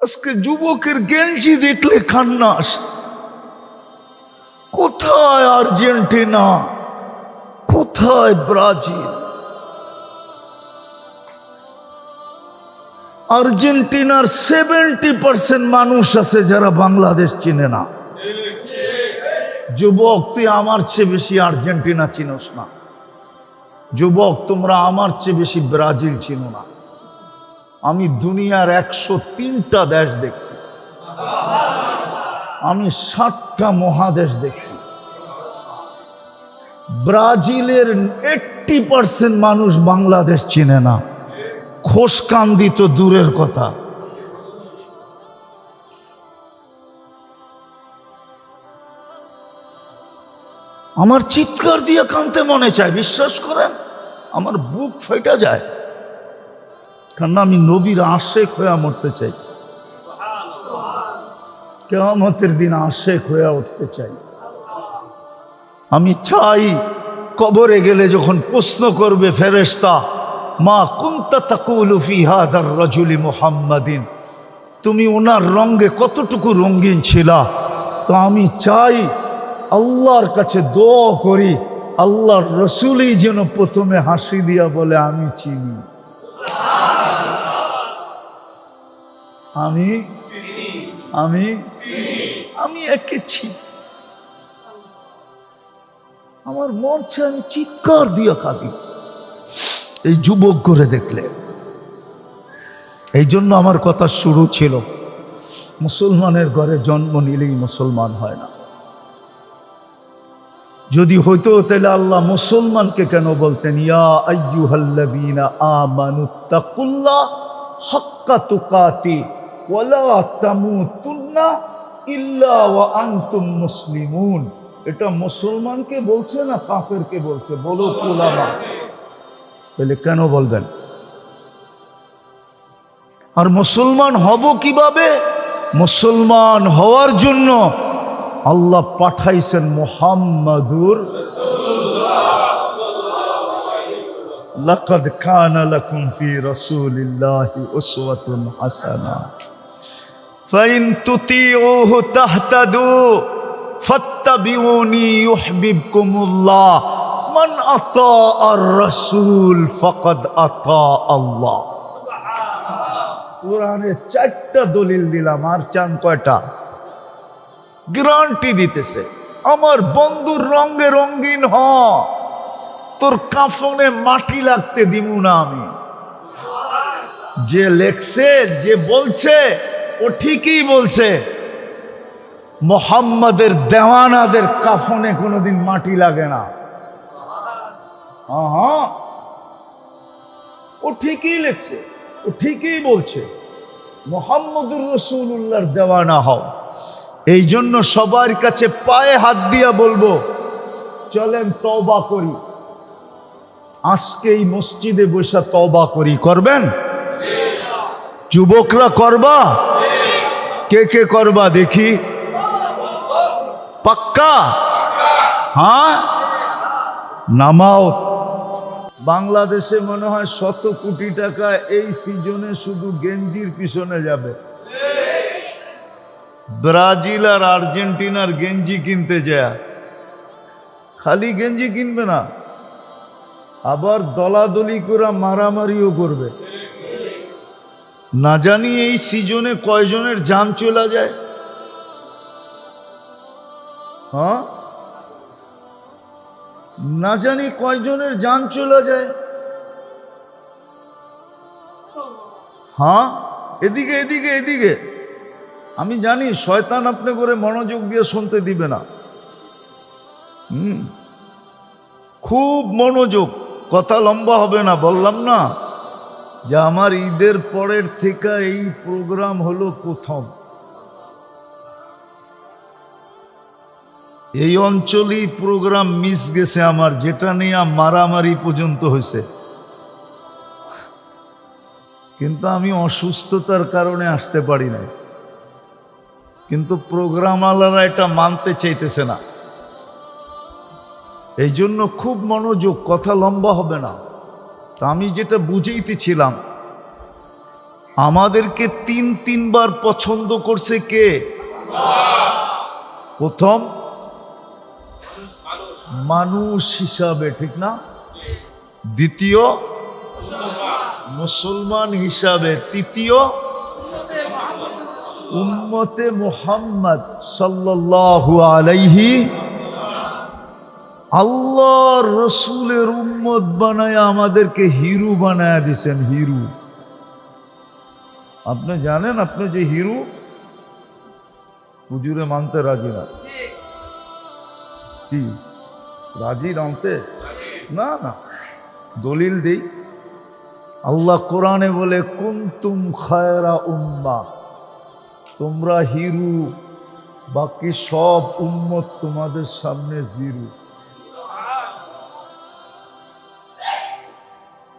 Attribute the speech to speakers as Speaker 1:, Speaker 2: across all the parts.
Speaker 1: আজকে যুবকের গেঞ্জি দেখলে কান্না আসে। কোথায় আর্জেন্টিনা, কোথায় ব্রাজিল? আর্জেন্টিনার 70% মানুষ আছে যারা বাংলাদেশ চিনে না। যুবক, তুই আমার চেয়ে বেশি আর্জেন্টিনা চিনোস না। যুবক, তোমরা আমার চেয়ে বেশি ব্রাজিল চিনো না। আমি দুনিয়ার 103টা দেশ দেখছি, আমি 60টা মহাদেশ দেখছি। ব্রাজিলের 80% মানুষ বাংলাদেশ চিনে না, খোশকান্দি তো দূরের কথা। আমার চিৎকার দিয়ে কাঁদতে মনে চায়, বিশ্বাস করেন আমার বুক ফেটে যায়, কারণ আমি নবীর আশেক হয়ে মরতে চাই, কিয়ামতের দিন আশেক হয়ে উঠতে চাই। আমি চাই কবরে গেলে যখন প্রশ্ন করবে ফেরেশতা, মা কুনতা তাকুলু ফি হাযার রাজুলি মুহাম্মাদিন, তুমি ওনার রঙে কতটুকু রঙিন ছিলা, তো আমি চাই আল্লাহর কাছে দোয়া করি আল্লাহর রসুলই যেন প্রথমে হাসি দিয়া বলে আমি চিনি, আমি আমি আমি একে চিনি। আমার মন চায় আমি চিৎকার দিয়ে কাঁদি এই যুবক করে দেখলে। এই জন্য আমার কথা শুরু ছিল, মুসলমানের ঘরে জন্ম নিলেই মুসলমান হয় না। যদি হইতো তাহলে আল্লাহ মুসলমানকে কেন বলতেন, ইয়া আইয়ুহাল্লাযীনা আমানুত্তাকুল্লাহ হাক্কা তুকাতি ওয়ালা তামুতুন্না ইল্লা ওয়া আনতুম মুসলিমুন। এটা মুসলমানকে বলছে না কাফেরকে বলছে? বলো উলামা, তাহলে কেন বলবেন? আর মুসলমান হব কিভাবে? মুসলমান হওয়ার জন্য আল্লাহ পাঠাইছেন মুহাম্মাদুর লাকাদ কানা লাকুম ফি রাসূলিল্লাহি উসওয়াতুন হাসানাহ ফাইন তুতিউহু তাহতাদু ফাত্তাবিউনি ইউহিব্বুকুমুল্লাহ মান আতাআর রাসূল ফাকাদ আতা আল্লাহ। কোরআনে 4টা দলিল দিলাম, আর চান কয়টা? গ্যারান্টি দিতেছে আমার বন্ধুর রঙে রঙিন হ, তোর কাফনে মাটি লাগতে দিমু না আমি। যে লেখছে, যে বলছে ও ঠিকই বলছে, মুহাম্মাদের দেওয়ানাদের কাফনে কোনোদিন মাটি লাগে না। ও ঠিকই লেখছে, ও ঠিকই বলছে, মুহাম্মদুর রাসূলুল্লাহর দেওয়ানা হও। এই জন্য সবার কাছে পায়ে হাত দিয়া বলবো, চলেন তওবা করি, আজকে এই মসজিদে বসে তওবা করি। করবেন? যুবকরা করবা? কে কে করবা দেখি? পাক্কা? হ্যাঁ, নামাও। বাংলাদেশে মনে হয় 100 কোটি টাকা এই সিজনে শুধু গেঞ্জির পিছনে যাবে। ব্রাজিল আর আর্জেন্টিনার গেঞ্জি কিনতে যায়, খালি গেঞ্জি কিনবে না, আবার দলাদলি করে মারামারিও করবে। না জানি এই সিজনে কয়জনের জান চলে যায়। হ্যাঁ, না জানি কয়জনের জান চলে যায়। হ্যাঁ, এদিকে এদিকে এদিকে। আমি জানি শয়তান আপনি করে মনোযোগ দিয়ে শুনতে দিবে না। খুব মনোযোগ, কথা লম্বা হবে না। বললাম না যে আমার ঈদের পরের থেকে এই প্রোগ্রাম হলো প্রথম। এই অঞ্চলেই প্রোগ্রাম মিস গেছে আমার, যেটা নিয়ে মারামারি পর্যন্ত হয়েছে। কিন্তু আমি অসুস্থতার কারণে আসতে পারি নাই, কিন্তু প্রোগ্রামওয়ালারা এটা মানতে চাইতেছে না। এই জন্য খুব মনোযোগ, কথা লম্বা হবে না। তা আমি যেটা বুঝাইতেছিলাম, আমাদেরকে তিনবার পছন্দ করছে কে? প্রথম মানুষ হিসাবে, ঠিক না? দ্বিতীয় মুসলমান হিসাবে, তৃতীয় উম্মতে মুহাম্মদ সাল্লাল্লাহু আলাইহি। আল্লাহর রসুলের উম্মত বানায় আমাদেরকে হিরু বানায় দিছেন, হিরু। আপনি জানেন আপনি যে হিরু? হুজুরে মানতে রাজি না। কি রাজি মানতে? না না, দলিল দেই। আল্লাহ কোরআনে বলে কুনতুম খায়রা উম্মাহ, তোমরা হিরু, বাকি সব উম্মত তোমাদের সামনে জিরু।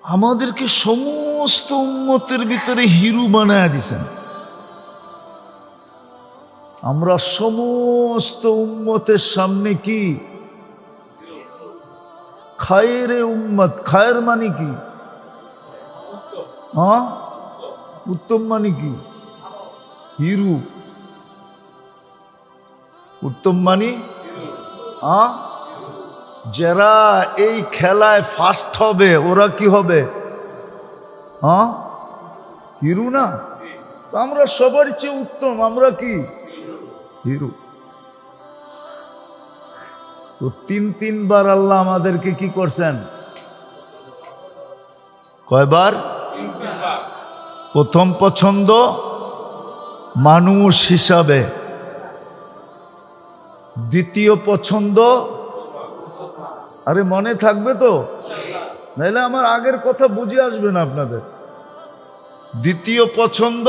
Speaker 1: আমাদেরকে সমস্ত উম্মতের ভিতরে হিরু বানায় দিছেন। আমরা সমস্ত উম্মতের সামনে কি খায়রে উম্মত। খায়ের মানে কি? হ্যাঁ, উত্তম মানে কি? হিরু। উত্তম মানে যারা এই খেলায় ফার্স্ট হবে ওরা কি হবে? হিরু না? আমরা সবার চেয়ে উত্তম, আমরা কি হিরু। তো তিনবার আল্লাহ আমাদেরকে কি করছেন? কয়বার? প্রথম পছন্দ মানুষ হিসাবে, দ্বিতীয় পছন্দ, আরে মনে থাকবে তো, নাহলে আমার আগের কথা বুঝে আসবে না আপনাদের। দ্বিতীয় পছন্দ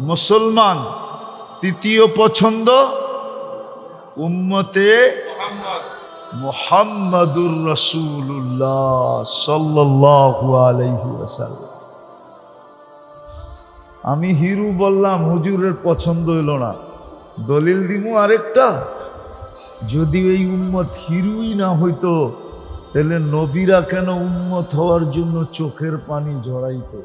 Speaker 1: মুসলমান, তৃতীয় পছন্দ উম্মতে মুহাম্মাদুর রাসূলুল্লাহ সাল্লাল্লাহু আলাইহি ওয়াসাল্লাম। আমি হিরু বললাম, হুজুরের পছন্দ হইল না, দলিল দিমু আরেকটা। যদি এই উম্মত হিরুই না হইতো তাহলে নবীরা কেন উম্মত হওয়ার জন্য চোখের পানি ঝরাইতো?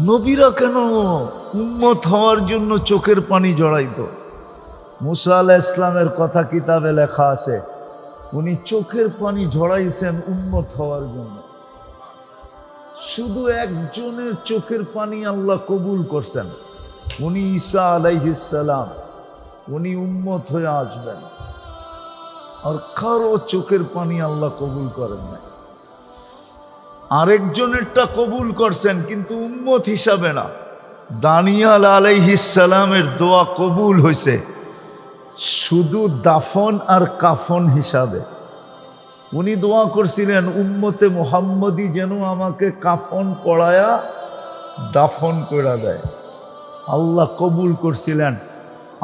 Speaker 1: নবীরা কেন উম্মত হওয়ার জন্য চোখের পানি ঝরাইতো? মুসা আলাইহিস ইসলামের কথা কিতাবে লেখা আছে, উনি চোখের পানি ঝরাইছেন উম্মত হওয়ার জন্য। শুধু একজনের চোখের পানি আল্লাহ কবুল করছেন, উনি ঈসা আলাইহিস সালাম। উনি উম্মত হয়ে আসবেন, আর কারো চোখের পানি আল্লাহ কবুল করেন নাই। আরেকজনেরটা কবুল করছেন কিন্তু উম্মত হিসাবে না। দানিয়াল আলাইহিস সালামের দোয়া কবুল হয়েছে শুধু দাফন আর কাফন হিসাবে। উনি দোয়া করছিলেন উম্মতে মুহাম্মদি যেন আমাকে কাফন পড়ায়া দাফন করে দেয়। আল্লাহ কবুল করছিলেন।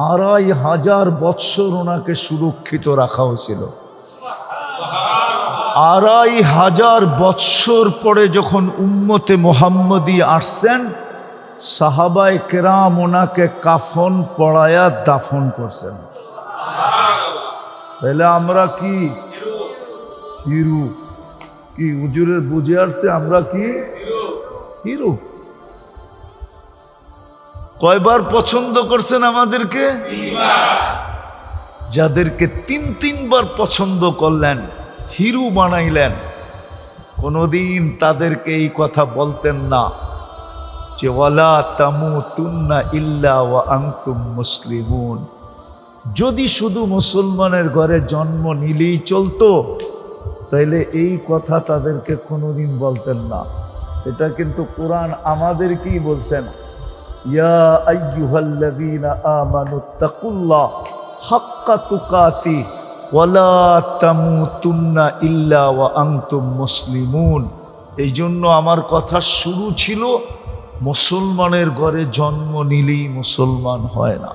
Speaker 1: ২৫০০ বৎসর ওনাকে সুরক্ষিত রাখা হয়েছিল। ২৫০০ বৎসর পরে যখন উম্মতে মুহাম্মদি আসছেন, সাহাবায়ে কেরাম ওনাকে কাফন পড়ায়া দাফন করছেন। তাহলে আমরা কি হিরু? কি হুজুরের বুঝে আসছে আমরা কি হিরু? কয়বার পছন্দ করছেন আমাদেরকে? যাদেরকে তিনবার পছন্দ করলেন, হিরু বানাইলেন, কোনদিন তাদেরকে এই কথা বলতেন না যে ওয়ালা তামুতুন্না ইল্লা ওয়া আনতুম মুসলিমুন। যদি শুধু মুসলমানের ঘরে জন্ম নিলেই চলতো তাইলে এই কথা তাদেরকে কোনোদিন বলতেন না। এটা কিন্তু কোরআন আমাদেরকেই বলছেন, ইয়া আইয়ুহাল্লাযীনা আমানুত্তাকুল্লাহ হাক্কা তুকাতি ওয়ালা তামুতুন্না ইল্লা ওয়া আনতুম মুসলিমুন। এই জন্য আমার কথা শুরু ছিল মুসলমানের ঘরে জন্ম নিলেই মুসলমান হয় না।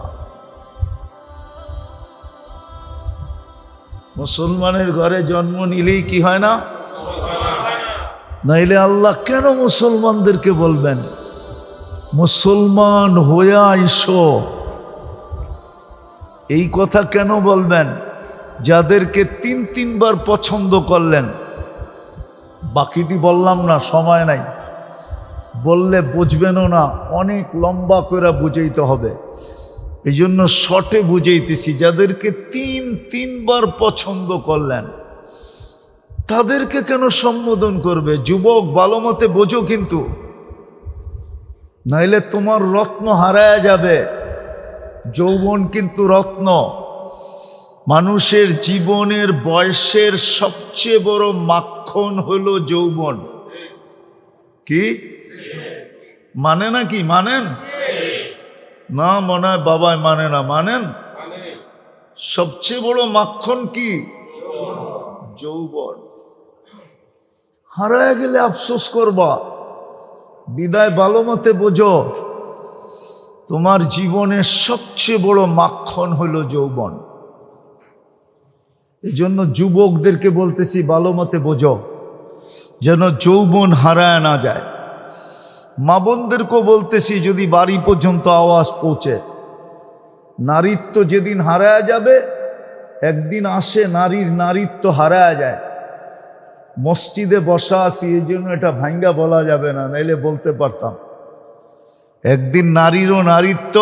Speaker 1: মুসলমানের ঘরে জন্ম নিলেই কি হয় না? নাইলে আল্লাহ কেন মুসলমানদেরকে বলবেন মুসলমান হয়ে আইসো? এই কথা কেন বলবেন? যাদেরকে তিনবার পছন্দ করলেন, বাকিটি বললাম না, সময় নাই। বললে বুঝবেনও না, অনেক লম্বা করে বুঝাইতে হবে। এই জন্য শর্টে বুঝাইতেছি। যাদেরকে তিনবার পছন্দ করলেন তাদেরকে কেন সম্বোধন করবে? যুবক ভালো মতে বোঝো, কিন্তু নাইলে তোমার রত্ন হারায় যাবে। যৌবন কিন্তু রত্ন। মানুষের জীবনের বয়সের সবচেয়ে বড় মাখন হলো যৌবন। কি মানে না? কি মানেন না? মনে হয় বাবাই মানে না। মানেন? সবচেয়ে বড় মাখন কি? যৌবন। হারায় গেলে আফসোস করবা। বিদায় ভালো মতে বোঝো, তোমার জীবনের সবচেয়ে বড় মাখন হলো যৌবন। এই জন্য যুবকদেরকে বলতেছি ভালো মতে বোঝো, যেন যৌবন হারায় না যায়। মা বোনদেরকেও বলতেছি, যদি বাড়ি পর্যন্ত আওয়াজ পৌঁছে, নারীত্ব যেদিন হারায় যাবে, একদিন আসে নারীত্ব হারায় যায়। মসজিদে বসা আছি, এই জন্য এটা ভাঙ্গা বলা যাবে না, নাইলে বলতে পারতাম। একদিন নারীরও নারীত্ব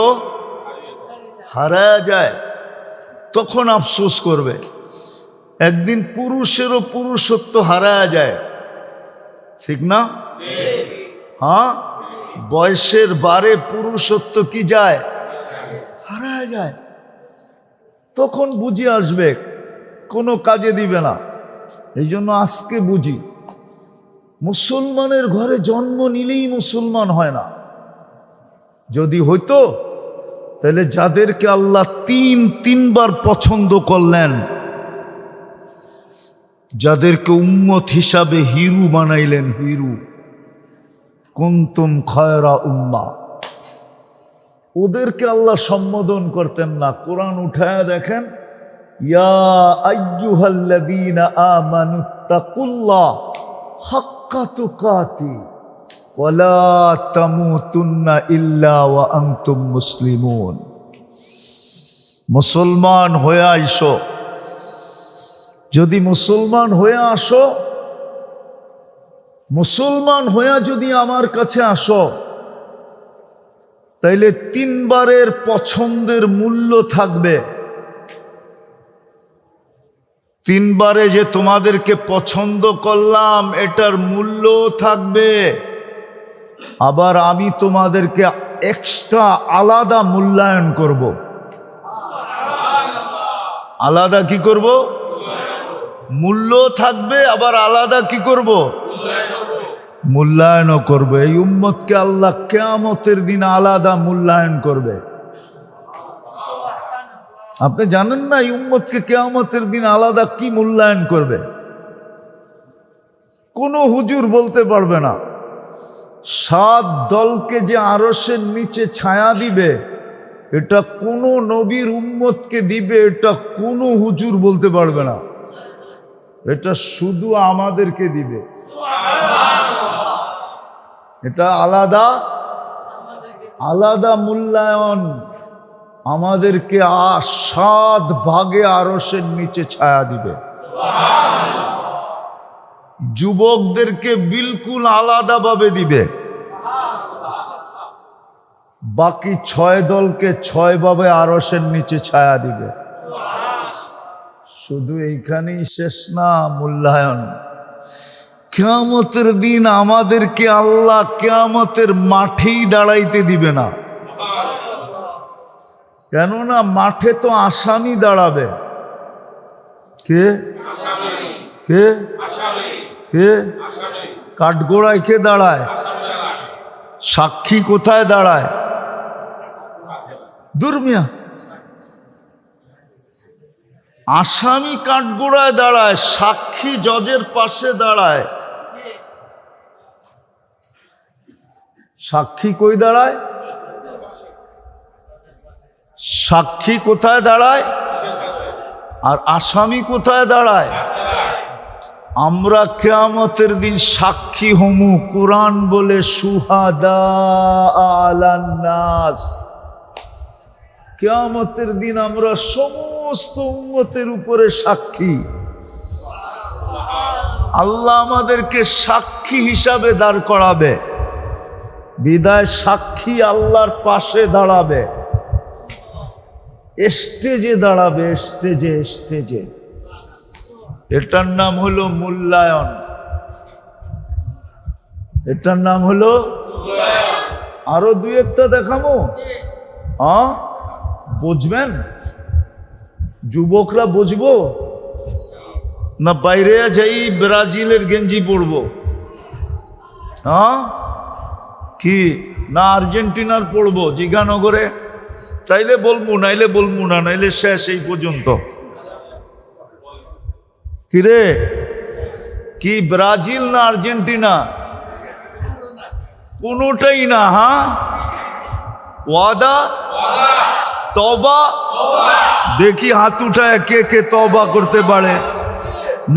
Speaker 1: হারায় যায়, তখন আফসোস করবে। একদিন পুরুষেরও পুরুষত্ব হারায় যায়, ঠিক না? হ্যাঁ, বয়সের বারে পুরুষত্ব কি যায়? হারায় যায়। তখন বুঝি আসবে, কোনো কাজে দিবে না। এই জন্য আজকে বুঝি, মুসলমানের ঘরে জন্ম নিলেই মুসলমান হয় না। যদি হইতো তাহলে যাদেরকে আল্লাহ তিনবার পছন্দ করলেন, যাদেরকে উম্মত হিসাবে হিরু বানাইলেন, হিরু, কুনতুম খায়রা উম্মাহ, ওদেরকে আল্লাহ সম্বোধন করতেন না। কোরআন উঠায় দেখেন, ইয়া আইয়ুহাল্লাযীনা আমানুত্তাকুল্লাহ হাক্কা তুকাতি ওয়া লা তামুতুন্না ইল্লা ওয়া আনতুম মুসলিমুন। মুসলমান হয়ে আইসো। যদি মুসলমান হয়ে আসো, মুসলমান হয়ে যদি আমার কাছে আসো, তাইলে তিনবারের পছন্দের মূল্য থাকবে। তিনবারে যে তোমাদেরকে পছন্দ করলাম, এটার মূল্য থাকবে। আবার আমি তোমাদেরকে এক্সট্রা আলাদা মূল্যায়ন করব। আলাদা কি করব? মূল্য থাকবে, আবার আলাদা কি করব? মূল্যায়নও করবে। এই উম্মতকে আল্লাহ কিয়ামতের দিন আলাদা মূল্যায়ন করবে। আপনি জানেন না এই উম্মতকে কিয়ামতের দিন আলাদা কি মূল্যায়ন করবে? কোনো হুজুর বলতে পারবে না। 7 দলকে যে আরশের নিচে ছায়া দিবে, এটা কোনো নবীর উম্মতকে দিবে, এটা কোনো হুজুর বলতে পারবে না। এটা শুধু আমাদেরকে দিবে। এটা আলাদা আলাদা মূল্যায়ন। আমাদেরকে 7 ভাগে আরশের নিচে ছায়া দিবে। যুবকদেরকে বিলকুল আলাদাভাবে দিবে। বাকি 6 দলকে 6 ভাবে আরশের নিচে ছায়া দিবে। শুধু এইখানেই শেষ না মূল্যায়ন। কিয়ামতের দিন আমাদেরকে আল্লাহ কিয়ামতের মাঠেই দাঁড়াইতে দিবে না। কেননা মাঠে তো আসামি দাঁড়াবে। কে কে কে? কাঠগোড়ায় কে দাঁড়ায়? সাক্ষী কোথায় দাঁড়ায়? দুর্মিয়া আসামি কাঠগোড়ায় দাঁড়ায়, সাক্ষী জজের পাশে দাঁড়ায়। সাক্ষী কই দাঁড়ায়? সাক্ষী কোথায় দাঁড়ায়? আর আসামি কোথায় দাঁড়ায়? আমরা কিয়ামতের দিন সাক্ষী হমু। কোরআন বলে শুহাদা আলান নাস। কিয়ামতের দিন আমরা সমস্ত উম্মতের উপরে সাক্ষী। আল্লাহ আমাদেরকে সাক্ষী হিসাবে দাঁড় করাবে। বিদায় সাক্ষী আল্লাহর পাশে দাঁড়াবে, স্টেজে দাঁড়াবে, স্টেজে স্টেজে। এটার নাম হলো মূল্যায়ন, এটার নাম হলো। আরো দুই একটা দেখাবো, হ্যাঁ বুঝবেন? যুবকরা বুঝবো না বাইরে যাই ব্রাজিলের গেঞ্জি পরবো? হ্যাঁ কি না আর্জেন্টিনার পড়বো জিগানগরে? চাইলে বলবো, নাইলে বলবো না, নাইলে শেষ এই পর্যন্ত। কিরে কি ব্রাজিল না আর্জেন্টিনা? কোনোটাই না। হ্যাঁ ওয়াদা তওবা। দেখি হাত উঠায় কে কে তওবা করতে পারে।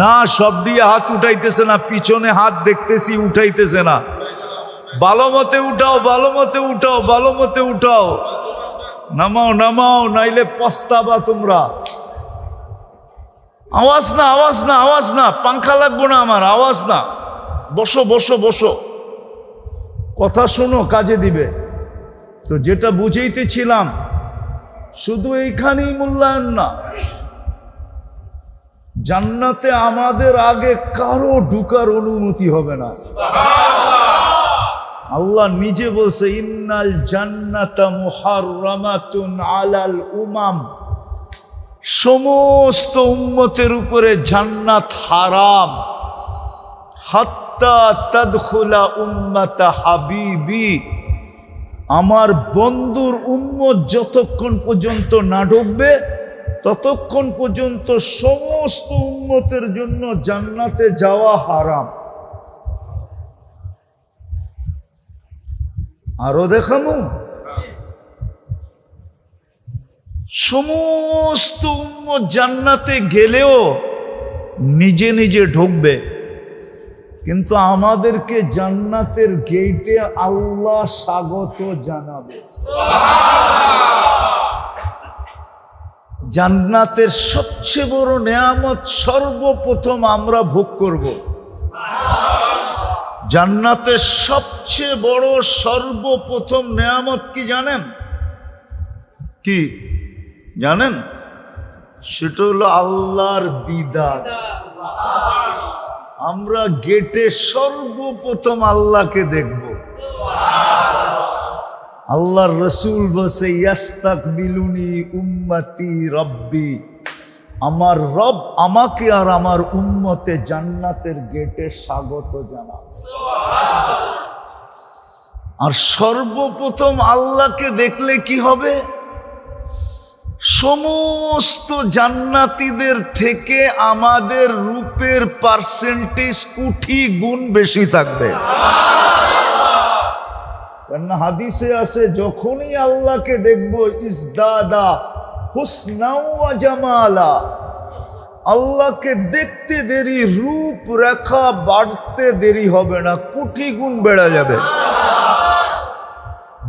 Speaker 1: না সব দিয়ে হাত উঠাইতেছে না, পিছনে হাত দেখতেছি উঠাইতেছে না। ভালো মতে উঠাও, ভালো মতে উঠাও, ভালো মতে উঠাও। নামাও নামাও, নাইলে পস্তাবা তোমরা। আওয়াজ না, আওয়াজ না, আওয়াজ না, পাংখা লাগবো না আমার, আওয়াজ না। বসো বসো বসো, কথা শোনো, কাজে দিবে। তো যেটা বুঝাইতেছিলাম, শুধু এইখানেই মূল্যায়ন না, জান্নাতে আমাদের আগে কারো ঢুকার অনুমতি হবে না। আল্লাহ নিজে বলছে, ইন্নাল জান্নাতা মুহাররামাতুন আলাল উমাম, সমস্ত উম্মতের উপরে জান্নাত হারাম। হাত্তা তাদখুলা উম্মাতা হাবিবি, আমার বন্ধুর উম্মত যতক্ষণ পর্যন্ত না ঢুকবে ততক্ষণ পর্যন্ত সমস্ত উম্মতের জন্য জান্নাতে যাওয়া হারাম। আরো দেখাবো, সমস্ত উম্মত জান্নাতে গেলেও নিজে নিজে ঢুকবে, কিন্তু আমাদেরকে জান্নাতের গেটে আল্লাহ স্বাগত জানাবে। জান্নাতের সবচেয়ে বড় নেয়ামত সর্বপ্রথম আমরা ভোগ করব। জান্নাতের সবচেয়ে বড় সর্বপ্রথম নেয়ামত কি জানেন? কি জানেন? সেটা হলো আল্লাহর দিদার। আমরা গেটে সর্বপ্রথম আল্লাহকে দেখব। আল্লাহর রসুল বলছে, ইয়াস্তাকবিলুনি উম্মতি রব্বি, আমার রব আমাকে আর আমার উম্মতে জান্নাতের গেটে স্বাগত জানাবে। আর সর্বপ্রথম আল্লাহকে দেখলে কি হবে? সমস্ত জান্নাতীদের থেকে আমাদের রূপের পার্সেন্টেজ কোটি গুণ বেশি থাকবে। কেননা হাদিসে আছে, যখনই আল্লাহকে দেখবো ইজদাদা হুসনা ওয়া জামালা, আল্লাহকে দেখতে দেরি, রূপ রেখা বাড়তে দেরি হবে না, কোটি গুণ বেড়ে যাবে।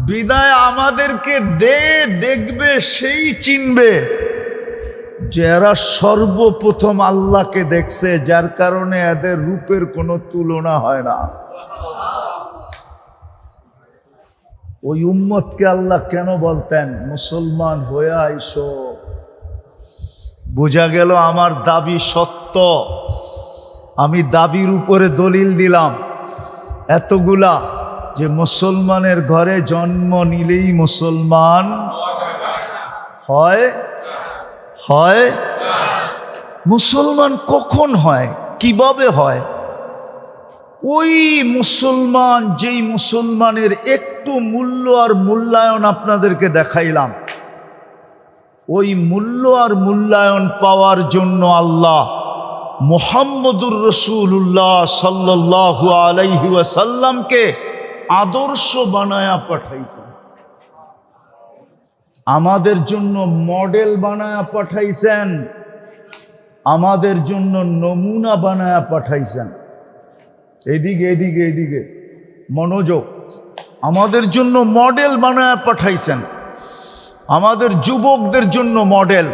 Speaker 1: বিদায় আমাদেরকে দেখবে, সেই চিনবে যে এরা সর্বপ্রথম আল্লাহকে দেখছে, যার কারণে এদের রূপের কোনো তুলনা হয় না। ওই উম্মতকে আল্লাহ কেন বলতেন, মুসলমান হয়ে আইসো। বোঝা গেল আমার দাবি সত্য। আমি দাবির উপরে দলিল দিলাম এতগুলা, যে মুসলমানের ঘরে জন্ম নিলেই মুসলমান হয়। হয় মুসলমান কখন হয়, কিভাবে হয়? ওই মুসলমান, যেই মুসলমানের একটু মূল্য আর মূল্যায়ন আপনাদেরকে দেখাইলাম, ওই মূল্য আর মূল্যায়ন পাওয়ার জন্য আল্লাহ মুহাম্মদুর রাসূলুল্লাহ সাল্লাল্লাহু আলাইহি ওয়াসাল্লামকে আদর্শ বানায়া পাঠাইছেন। আমাদের জন্য মডেল বানায়া পাঠাইছেন, আমাদের জন্য নমুনা বানায়া পাঠাইছেন। এদিকে এদিকে এদিকে মনোযোগ। আমাদের জন্য মডেল বানায়া পাঠাইছেন, আমাদের যুবকদের জন্য মডেল,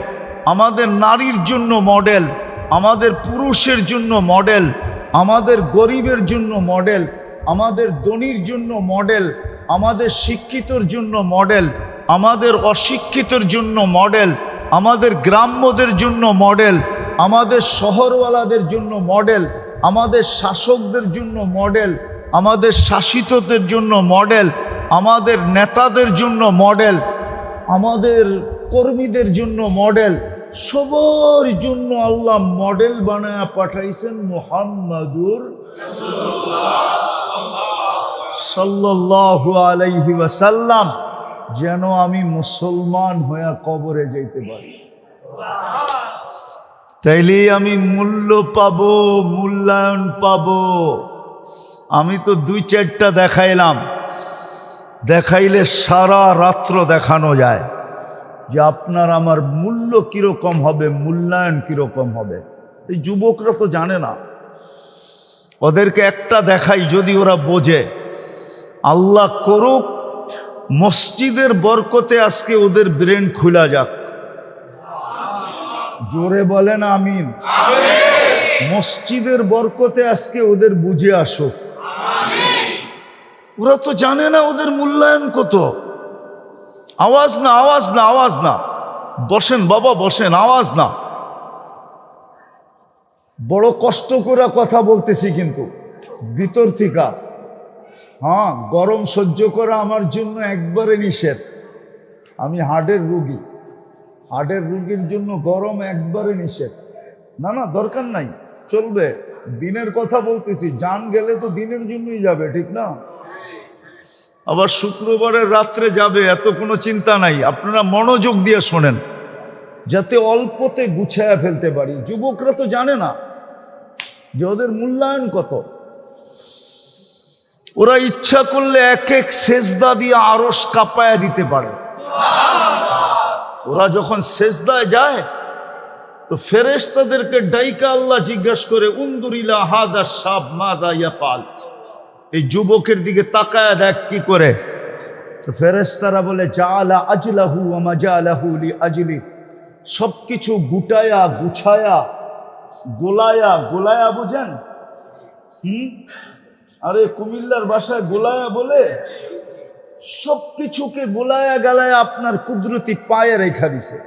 Speaker 1: আমাদের নারীর জন্য মডেল, আমাদের পুরুষের জন্য মডেল, আমাদের গরিবের জন্য মডেল, আমাদের ধনীর জন্য মডেল, আমাদের শিক্ষিতর জন্য মডেল, আমাদের অশিক্ষিতর জন্য মডেল, আমাদের গ্রাম্যদের জন্য মডেল, আমাদের শহরওয়ালাদের জন্য মডেল, আমাদের শাসকদের জন্য মডেল, আমাদের শাসিতদের জন্য মডেল, আমাদের নেতাদের জন্য মডেল, আমাদের কর্মীদের জন্য মডেল, সবার জন্য আল্লাহ মডেল বানায়া পাঠাইছেন মুহাম্মাদুর সাল্লাল্লাহু আলাইহি ওয়াসাল্লাম, যেন আমি মুসলমান হয়ে কবরে যাইতে পারি। তাইলে আমি মূল্য পাবো, মূল্যায়ন পাবো। আমি তো 2-4টা দেখাইলাম, দেখাইলে সারা রাত্র দেখানো যায় যে আপনার আমার মূল্য কিরকম হবে, মূল্যায়ন কিরকম হবে। এই যুবকরা তো জানে না, ওদেরকে একটা দেখাই যদি ওরা বোঝে। আল্লাহ করুক মসজিদের বরকতে আজকে ওদের ব্রেন খুলা যাক। জোরে বলেন আমিন। মসজিদের বরকতে আজকে ওদের বুঝে আসুক। ওরা তো জানে না ওদের মূল্যায়ন কত। আওয়াজ না, আওয়াজ না, আওয়াজ না। বসেন বাবা, বসেন, আওয়াজ না। বড় কষ্ট করে কথা বলতেছি কিন্তু ভিতর থেকে। হ্যাঁ, গরম সহ্য করা আমার জন্য একবারে নিষেধ। আমি হার্টের রোগী, হার্টের রোগীর জন্য গরম একবারে নিষেধ। না না, দরকার নাই, চলবে। দিনের কথা বলতেছি, জান গেলে তো দিনের জন্যই যাবে, ঠিক না? আবার শুক্রবারের রাত্রে যাবে, এত কোনো চিন্তা নাই। আপনারা মনোযোগ দিয়ে শোনেন যাতে অল্পতে গুছায়া ফেলতে পারি। যুবকরা তো জানে না যে ওদের মূল্যায়ন কত। ওরা ইচ্ছা করলে এক এক সেজদা দিয়ে আরশ কাঁপায়া দিতে পারে। ওরা যখন সেজদায় যায় তো ফেরেশতাদেরকে ডাইকা আল্লাহ জিজ্ঞাসা করে, উনদুরিলা হাদা শাব মাযা ইয়াফআল, এই যুবকের দিকে তাকায়া দেখ কি করে। তো ফেরেশতারা বলে, জাআলা আজলাহু ওয়া মাজালাহু লিআজলি, সবকিছু গুটায়া গুছায়া গোলায়া, গোলায়া বুঝেন? আরে কুমিল্লার ভাষায় গোলায়া বলে। সবকিছুকে গোলায়া গালায়া আপনার কুদরতি পায়ে রেখা দিছে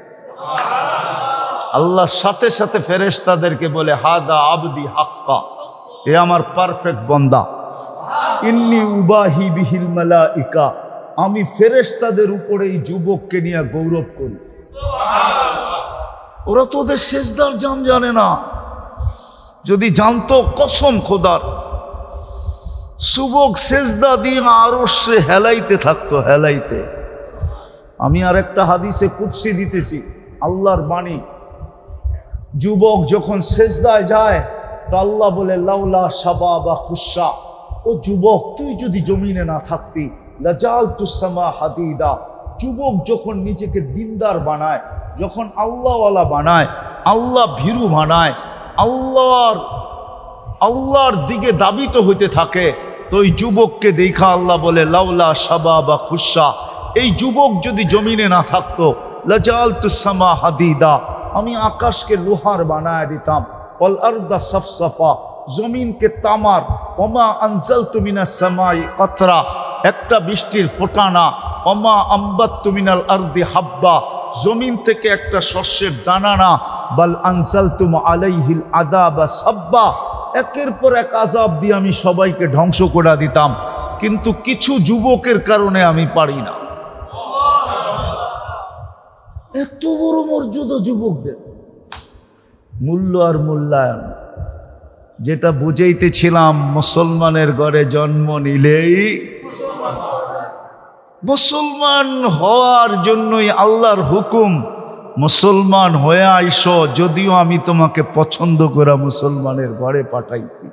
Speaker 1: আল্লাহ। সাথে সাথে ফেরেশতাদেরকে বলে, হাদা আবদি হাক্কা, এ আমার পারফেক্ট বান্দা। ইন্নী উবাহি বিহিল মালাইকা, আমি ফেরেশতাদের উপরে এই যুবককে নিয়ে গৌরব করি। ওরা তো ওদের সেজদার জাম জানে না। যদি জানতো, কসম খোদার, যুবক সেজদা দিয়ে আরশে হেলাইতে থাকতো, হেলাইতে। আমি আর একটা হাদিসে কুদসি দিতেছি, আল্লাহর বাণী। যুবক যখন সেজদায় যায় তো আল্লাহ বলে, লাউলা শাবাবা খুশা, ও যুবক তুই যদি জমিনে না থাকতি, লাজালতুস সামা হাদিদা। যুবক যখন নিজেকে দিনদার বানায়, যখন আল্লাহওয়ালা বানায়, আল্লাহ ভীরু বানায়, আল্লাহর দিকে দাবিত হইতে থাকে, তো এই যুবককে দেখা আল্লাহ বলে, লাউলা শাবাবা খুশা, এই যুবক যদি জমিনে না থাকতো, লাজালতুস সামা হাদিদা, আমি আকাশকে লোহার বানায় দিতাম, ওয়াল আরদা সাফসাফা, জমিনকে তামার, ওমা আনজালতু মিনাস সামাই কাতরা, একটা বৃষ্টির ফোঁটানা, ওমা আম্বাততু মিনাল আরদি হাব্বা, জমিন থেকে একটা শস্যের দানা না, বাল আনজালতুম আলাইহিল আযাবা সাব্বা, একের পর এক আযাব দিয়ে আমি সবাইকে ধ্বংস করে দিতাম, কিন্তু কিছু যুবকের কারণে আমি পারি না। এত বড় মর্যাদা যুবকদের, মূল্য আর মূল্যায়ন। যেটা বুঝাইতেছিলাম, মুসলমানের ঘরে জন্ম নিলেই মুসলমান হওয়ার জন্যই আল্লাহর হুকুম, মুসলমান হয়ে আইসো, যদিও আমি তোমাকে পছন্দ করা মুসলমানের ঘরে পাঠাইছি।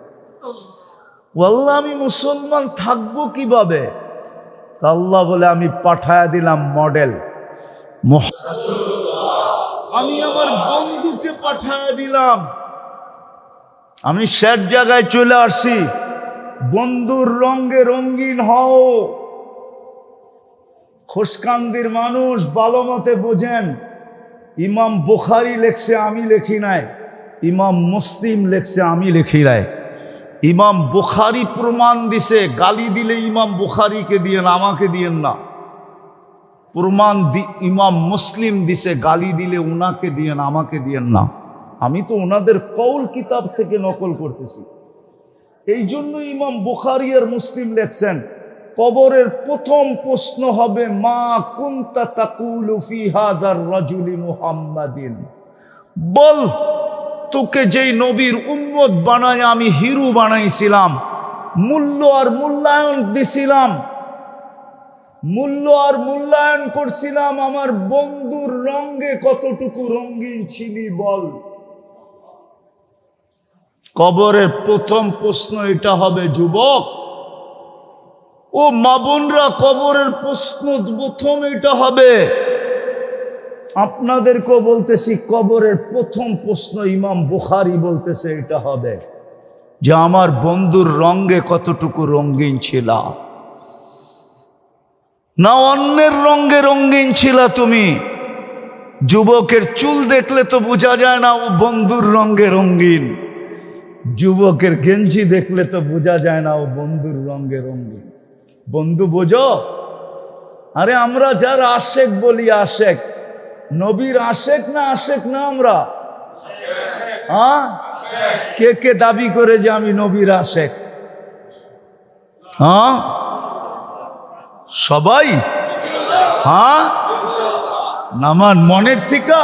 Speaker 1: আল্লাহ, আমি মুসলমান থাকবো কিভাবে? আল্লাহ বলে, আমি পাঠায়া দিলাম মডেল। আমি আমার বন্ধুকে পাঠায়া দিলাম। আমি শেষ জায়গায় চলে আসছি, বন্ধুর রঙে রঙিন হও। খোসকান্দির মানুষ ভালো মতে বোঝেন, ইমাম বুখারী লেখছে, আমি লেখি নাই। ইমাম মুসলিম লেখছে, আমি লেখি নাই। ইমাম বুখারী প্রমাণ দিছে, গালি দিলে ইমাম বুখারীকে দিয়েন, আমাকে দিয়েন না। প্রমাণ ইমাম মুসলিম দিছে, গালি দিলে উনাকে দিয়েন, আমাকে দিয়েন না। আমি তো ওনাদের কৌল কিতাব থেকে নকল করতেছি। এই জন্য ইমাম বুখারী আর মুসলিম লেখছেন, কবরের প্রথম প্রশ্ন হবে মা কুনতা তাকুলু ফি হাদার রাজুলি মুহাম্মাদিন, বল তোকে যেই নবীর উম্মত বানায় আমি হিরু বানাইছিলাম, মূল্য আর মূল্যায়ন দিছিলাম, মূল্য আর মূল্যায়ন করছিলাম, আমার বন্ধুর রঙে কতটুকু রঙিন ছিলি বল। কবরের প্রথম প্রশ্ন এটা হবে যুবক ও মা বোনরা, কবরের প্রশ্ন প্রথম এটা হবে। আপনাদেরকেও বলতেছি, কবরের প্রথম প্রশ্ন ইমাম বুখারী বলতেছে এটা হবে যে আমার বন্ধুর রঙে কতটুকু রঙিন ছিল, না অন্যের রঙে রঙিন ছিল তুমি। যুবকের চুল দেখলে তো বোঝা যায় না ও বন্ধুর রঙে রঙিন, যুবকের গেঞ্জি দেখলে তো বোঝা যায় না ও বন্ধুর রঙে রঙিন। বন্ধু বোঝো? আরে আমরা যার আশেক বলি, আশেক নবীর আশেক না, আশেক না আমরা? হ্যাঁ, কে কে দাবি করে যে আমি নবীর আশেক? হ্যাঁ সবাই? হ্যাঁ নামান মনের থিকা?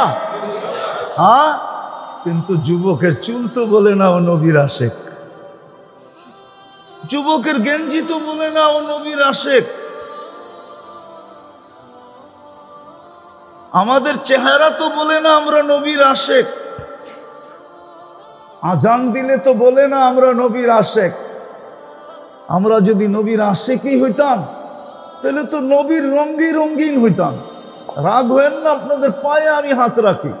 Speaker 1: হ্যাঁ, কিন্তু যুবকের চুল তো বলে না ও নবীর আশেক, যুবকের গেঞ্জি তো বলে না ও নবীর আশেক। আমাদের চেহারা তো বলে না আমরা নবীর আশেক, আজান দিলে তো বলে না আমরা নবীর আশেক। আমরা যদি নবীর আশেকই হইতাম তাহলে তো নবীর রঙ্গি রঙ্গিন হইতাম। রাগ হয়েন না, আপনাদের পায়ে আমি হাত রাখি।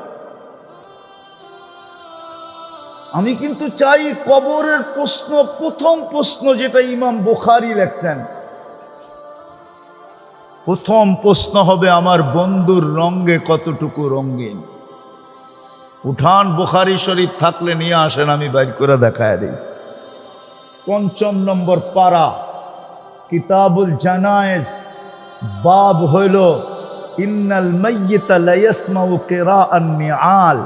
Speaker 1: আমি কিন্তু চাই কবরের প্রশ্ন, প্রথম প্রশ্ন যেটা ইমাম বুখারী লেখছেন, প্রথম প্রশ্ন হবে আমার বন্ধুর রঙে কতটুকু রঙিন। উঠান বুখারী শরীফ থাকলে নিয়ে আসেন, আমি বাইর করে দেখায় দিই। ৫ম নম্বর পারা, কিতাবুল জানায়েজ, বাব হইল ইন্নাল মাইয়িতা লা ইয়াসমাউ কিরাআন নিআল।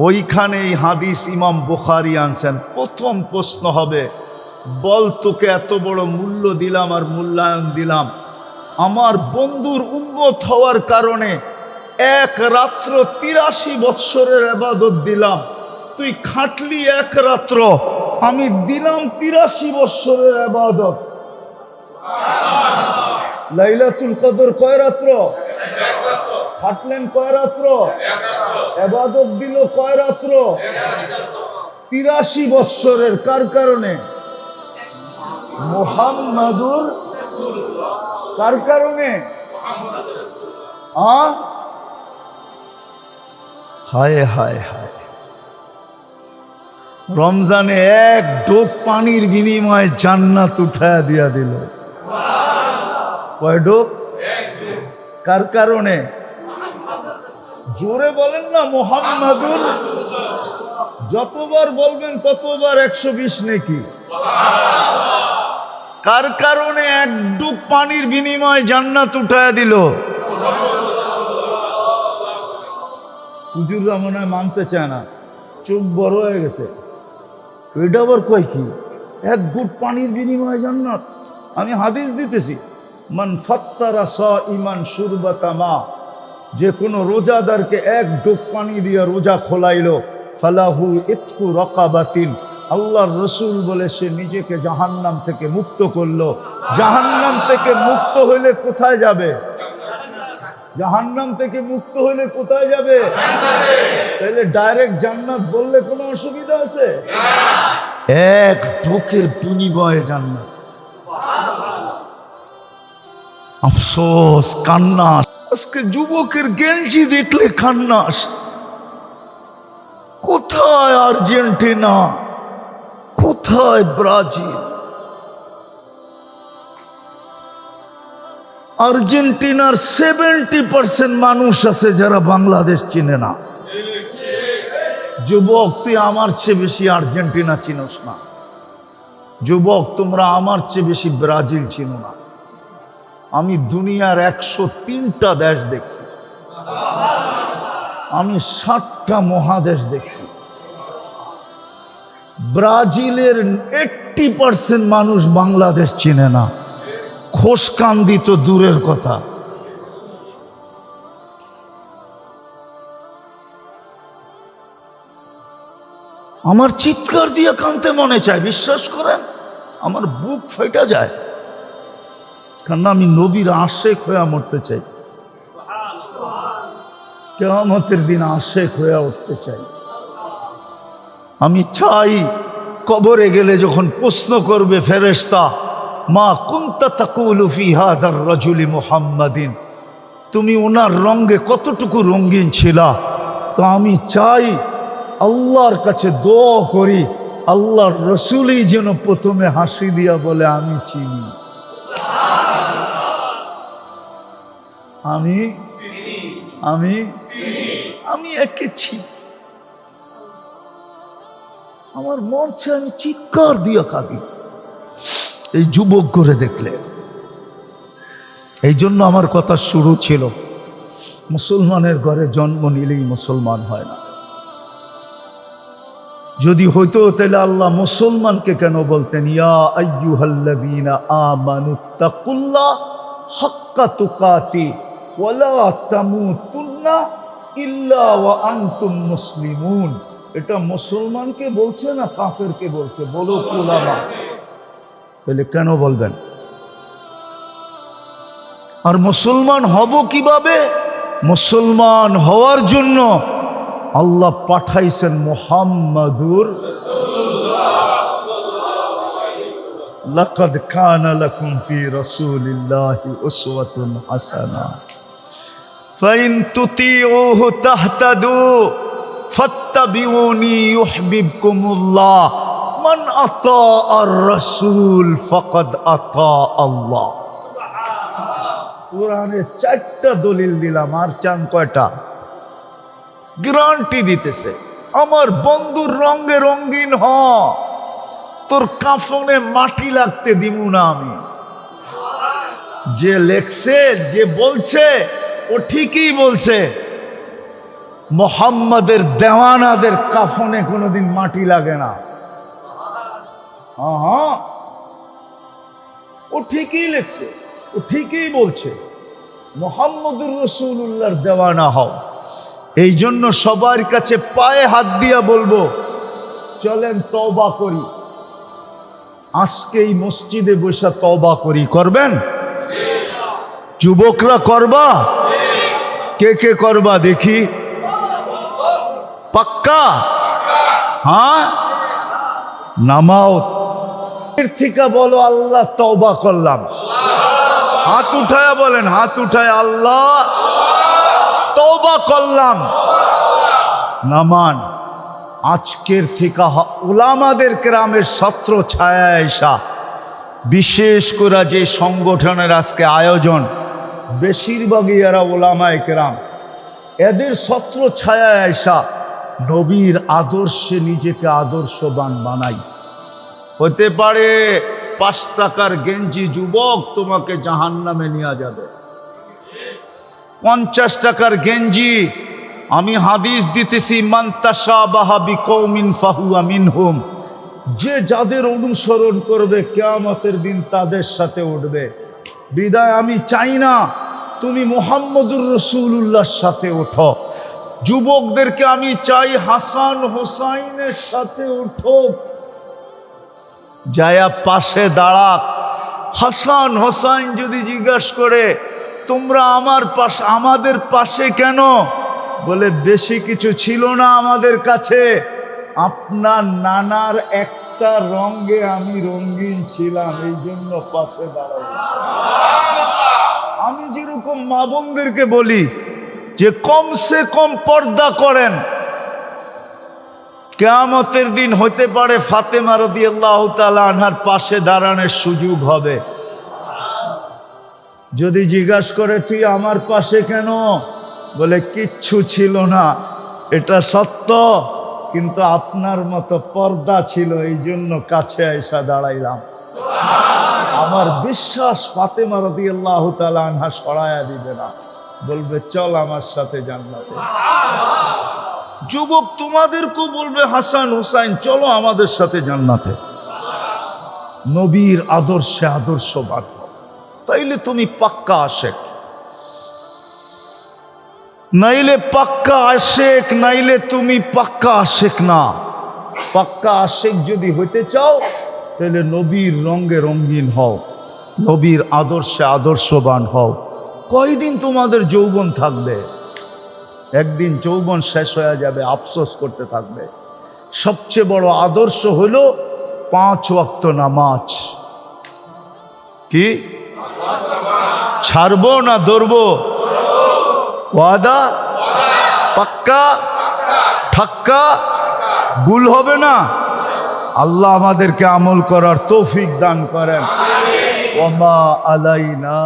Speaker 1: ওইখানে এই হাদিস ইমাম বুখারী আনছেন। প্রথম প্রশ্ন হবে, বল তোকে এত বড় মূল্য দিলাম আর মূল্যায়ন দিলাম, আমার বন্ধুর উম্মত হওয়ার কারণে এক রাত্র ৮৩ বৎসরের ইবাদত দিলাম, তুই খাটলি এক রাত্র, আমি দিলাম ৮৩ বৎসরের ইবাদত। লাইলাতুল কদর কয় রাত্র? খাটলেন কয় রাত্র? ইবাদত দিল কয় রাত্র? ৮৩ বৎসরের। কার কারণে? মুহাম্মাদুর। কার কারণে? হায় হায় হায়, রমজানে এক ডোক পানির বিনিময়ে জান্নাত উঠায়া দিয়া দিল। কয় ডোক? কার কারণে? জোরে বলেন না, মুহাম্মাদুর। যতবার বলবেন ততবার ১২০ নেকি। কার কারণে এক ডুব পানির বিনিময়ে জান্নাত উঠায়া দিল? হুজুররা মনে হয় মানতে চায় না, চোখ বড় হয়ে গেছে। এটা আবার কয় কি, এক গুট পানির বিনিময়ে জান্নাত? আমি হাদিস দিতেছি, মান ফাত্তারা সাইমান শুরবাতা মা, যে কোনো রোজাদারকে এক ডুব পানি দিয়ে রোজা খোলাইলো, ফালাহু ইতকু রাকাবাতিন, আল্লাহর রসুল বলে সে নিজেকে জাহান্নাম থেকে মুক্ত করলো। জাহান্নাম থেকে মুক্ত হইলে কোথায় যাবে? জাহান্নাম থেকে মুক্ত হইলে কোথায় যাবে? তাহলে ডাইরেক্ট জান্নাত বললে কোনো অসুবিধা আছে? এক ঢোকের বিনিময়ে জান্নাত। আফসোস, কান্নাস। আজকে যুবকের গেঞ্জি দেখলে কান্নাস। কোথায় আর্জেন্টিনা, কোথায় ব্রাজিল? আর্জেন্টিনার 70% মানুষ আছে যারা বাংলাদেশ চিনে না। যুবক, তুই আমার চেয়ে বেশি আর্জেন্টিনা চিনোস না। যুবক, তোমরা আমার চেয়ে বেশি ব্রাজিল চিনো না। আমি দুনিয়ার 103টা দেশ দেখছি, আমি 60টা মহাদেশ দেখছি। ব্রাজিলের 80% মানুষ বাংলাদেশ চিনে না, খোশকান্দি তো দূরের কথা। আমার চিৎকার দিয়ে কাঁদতে মনে চায়, বিশ্বাস করেন, আমার বুক ফেটে যায়, কারণ আমি নবীর আশেক হয়ে মরতে চাই, কিয়ামতের দিন আশেক হয়ে উঠতে চাই। আমি চাই কবরে গেলে যখন প্রশ্ন করবে ফেরেশতা, মা কুনতা তাকুলু ফি হাযার রাজুলি মুহাম্মাদিন, তুমি ওনার রঙে কতটুকু রঙিন ছিলা, তো আমি চাই আল্লাহর কাছে দোয়া করি, আল্লাহর রসুলই যেন প্রথমে হাসি দিয়া বলে আমি চিনি, আমি আমি আমি এঁকেছি। আমার মন চায় আমি চিৎকার দিয়ে কাঁদি এই যুবক করে দেখলে। এই জন্য আমার কথা শুরু ছিল, মুসলমানের ঘরে জন্ম নিলেই মুসলমান হয় না। যদি হইতো তাহলে আল্লাহ মুসলমানকে কেন বলতেন, ইয়া আইয়ুহাল্লাযীনা আমানুত্তাকুল্লাহ হাক্কা তুকাতি ওয়ালা তামুতুন্না ইল্লা ওয়া আনতুম মুসলিমুন। এটা মুসলমানকে বলছে না কাফেরকে বলছে? বলো উলামা, তাহলে কেন বলবেন? আর মুসলমান হব কিভাবে? মুসলমান হওয়ার জন্য আল্লাহ পাঠাইছেন মুহাম্মাদুর লাকাদ কানা লাকুম ফি রাসূলিল্লাহি উসওয়াতুন হাসানা ফাইন তুতিউহু তাহতাদু ফাত্তাবিউনি ইউহিব্বুকুমুল্লাহ মান আতাআর রাসূল ফাকাদ আতা আল্লাহ। কোরআনে 4টা দলিল দিলাম, আর চান কয়টা? গ্যারান্টি দিতেছে, আমার বন্ধুর রঙে রঙিন হ, তোর কাফনে মাটি লাগতে দিমু না আমি। যে লেখছে, যে বলছে, ও ঠিকই বলছে, মুহাম্মাদের দেওয়ানাদের কাফনে কোনোদিন মাটি লাগে না। হ্যাঁ, ও ঠিকই লেখছে, ও ঠিকই বলছে, মুহাম্মদুর রাসূলুল্লাহর দেওয়ানা হও। এই জন্য সবার কাছে পায়ে হাত দিয়া বলবো, চলেন তওবা করি, আজকে এই মসজিদে বসে তওবা করি। করবেন? যুবকরা করবা? কে কে করবা দেখি? পাক্কা? হ্যাঁ, নামাও থেকে বলো আল্লাহ তওবা করলাম। হাত উঠায়া বলেন, হাত উঠায় আল্লাহ তওবা করলাম। নামান আজকের থেকে উলামাদের কেরামের ছত্র ছায়া আয়সা, বিশেষ করে যে সংগঠনের আজকে আয়োজন, বেশিরভাগই এরা উলামায়ে কেরাম, এদের ছত্র ছায়া আয়সা নবীর আদর্শে নিজেকে আদর্শবান বানাই। হতে পারে 5 টাকার গেঞ্জি যুবক তোমাকে জাহান্নামে নিয়ে যাবে, 50 টাকার গেঞ্জি। আমি হাদিস দিতেছি, মান তাশাবাহা বিকৌমিন ফাহুয়া মিনহুম, যে যাদের অনুসরণ করবে কিয়ামতের দিন তাদের সাথে উঠবে। বিদায় আমি চাই না তুমি মুহাম্মদুর রাসূলুল্লাহর সাথে ওঠো। যুবকদেরকে আমি চাই হাসান হোসাইনের সাথে ওঠো, যায়া পাশে দাঁড়াক। হাসান হোসাইন যদি জিজ্ঞাসা করে তোমরা আমার পাশে, আমাদের পাশে কেন? বলে বেশি কিছু ছিল না আমাদের কাছে, আপনার নানার একটা রঙে আমি রঙিন ছিলাম, এই জন্য পাশে দাঁড়াই। আমি যেরকম মা বোনদেরকে বলি যে কমসে কম পর্দা করেন, কিয়ামতের দিন হতে পারে ফাতেমা রাদিয়াল্লাহু তাআলা আনহার পাশে দাঁড়ানোর সুযোগ হবে। যদি জিজ্ঞাসা করে তুই আমার পাশে কেন? বলে কিচ্ছু ছিল না, এটা সত্য। কিন্তু আপনার মতো পর্দা ছিল, এই জন্য কাছে এসে দাঁড়াইলাম। আমার বিশ্বাস ফাতেমা রাদিয়াল্লাহু তাআলা আনহা সরায়া দিবে না, বলবে চল আমার সাথে জান্নাতে। যুবক তোমাদেরকেও বলবে হাসান হুসাইন চলো আমাদের সাথে জান্নাতে। নবীর আদর্শে আদর্শবান, তাইলে তুমি পাক্কা আশেক। নাইলে পাক্কা আশেক, নাইলে তুমি পাক্কা আশেক না। পাক্কা আশেক যদি হইতে চাও তাহলে নবীর রঙে রঙিন হও, নবীর আদর্শে আদর্শবান হও। কয়দিন তোমাদের যৌবন থাকবে? একদিন যৌবন শেষ হয়ে যাবে, আফসোস করতে থাকবে। সবচেয়ে বড় আদর্শ হলো 5 ওয়াক্ত নামাজ। কি ছাড়বো না ধরবো? ওয়াদা পাক্কা ঠাক্কা, ভুল হবে না। আল্লাহ আমাদেরকে আমল করার তৌফিক দান করেন। ওমা আলাইনা।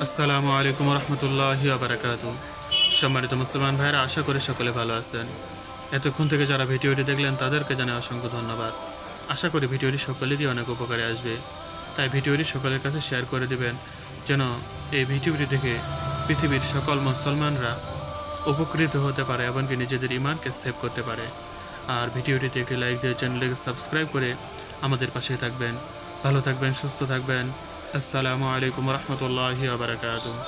Speaker 2: আসসালামু আলাইকুম রহমতুল্লাহি ওয়া বারাকাতুহু। সম্মানিত মুসলমান ভাইরা, আশা করি সকলে ভালো আছেন। এতক্ষণ থেকে যারা ভিডিওটি দেখলেন তাদেরকে জানাই অসংখ্য ধন্যবাদ। আশা করি ভিডিওটি সকলেরই অনেক উপকারে আসবে, তাই ভিডিওটি সকলের কাছে শেয়ার করে দিবেন, যেন এই ভিডিওটি দেখে পৃথিবীর সকল মুসলমানরা উপকৃত হতে পারে এবং নিজেদের ঈমানকে সেভ করতে পারে। আর ভিডিওটিতে একটি লাইক দিয়ে চ্যানেলটিকে সাবস্ক্রাইব করে আমাদের পাশে থাকবেন। ভালো থাকবেন, সুস্থ থাকবেন। আসসালামু আলাইকুম রহমতুল্লাহি ওয়া বারাকাতুহু।